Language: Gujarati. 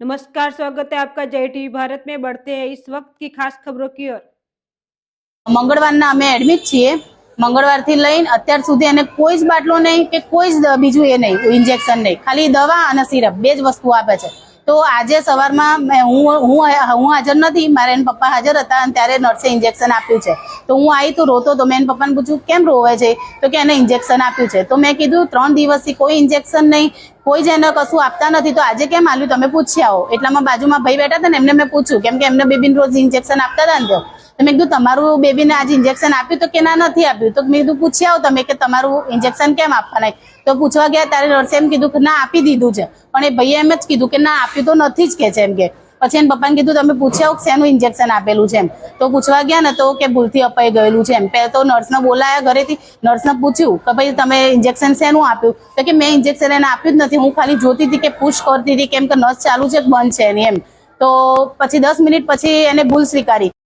नमस्कार, स्वागत है आपका जय टीवी भारत में। बढ़ते हैं इस वक्त की खास खबरों की ओर। मंगळवाરના અમે એડમિટ છીએ। મંગળવારથી લઈને અત્યાર સુધી એને કોઈ જ બાટલો નહીં કે કોઈ જ બીજું એ નહીં, ઇન્જેક્શન નહીં, ખાલી દવા અને સિરપ બે જ વસ્તુ આપે છે। તો આજે સવારમાં હું હાજર નથી, મારા એના પપ્પા હાજર હતા અને ત્યારે નર્સે ઇન્જેક્શન આપ્યું છે। તો હું આવી તો રોતો તો મેં એના પપ્પાને પૂછ્યું કેમ રોવે છે, તો કે એને ઇન્જેક્શન આપ્યું છે। તો મેં કીધું 3 દિવસથી કોઈ ઇન્જેક્શન નહીં, કોઈ જ એને કશું આપતા નથી, તો આજે કેમ આલ્યું તમે પૂછી આવો। એટલામાં બાજુમાં ભાઈ બેઠા હતા ને એમને મેં પૂછ્યું, કેમ કે એમને બેબીને રોજ ઇન્જેક્શન આપતા હતા ને, તો મેં કીધું તમારું બેબીને આજે ઇન્જેક્શન આપ્યું, તો કે ના નથી આપ્યું। તો મેં કીધું પૂછી આવો તમે કે તમારું ઇન્જેક્શન કેમ આપવાના। તો પૂછવા ગયા ત્યારે નર્સે એમ કીધું કે ના આપી દીધું છે, પણ એ ભાઈએ એમ જ કીધું કે ના આપ્યું તો નથી જ કે છે એમ કે। પછી એના પપ્પાને કીધું તમે પૂછી આવો શેનું ઇન્જેક્શન આપેલું છે એમ। તો પૂછવા ગયા ને તો કે ભૂલથી અપાઈ ગયેલું છે એમ। પહેલા તો નર્સને બોલાયા ઘરેથી, નર્સને પૂછ્યું કે ભાઈ તમે ઇન્જેક્શન શેનું આપ્યું, તો કે મેં ઇન્જેક્શન એને આપ્યું જ નથી, હું ખાલી જોતી હતી કે પુશ કરતી હતી કેમ કે નસ ચાલુ છે કે બંધ છે એની એમ। તો પછી 10 મિનિટ પછી એને ભૂલ સ્વીકારી।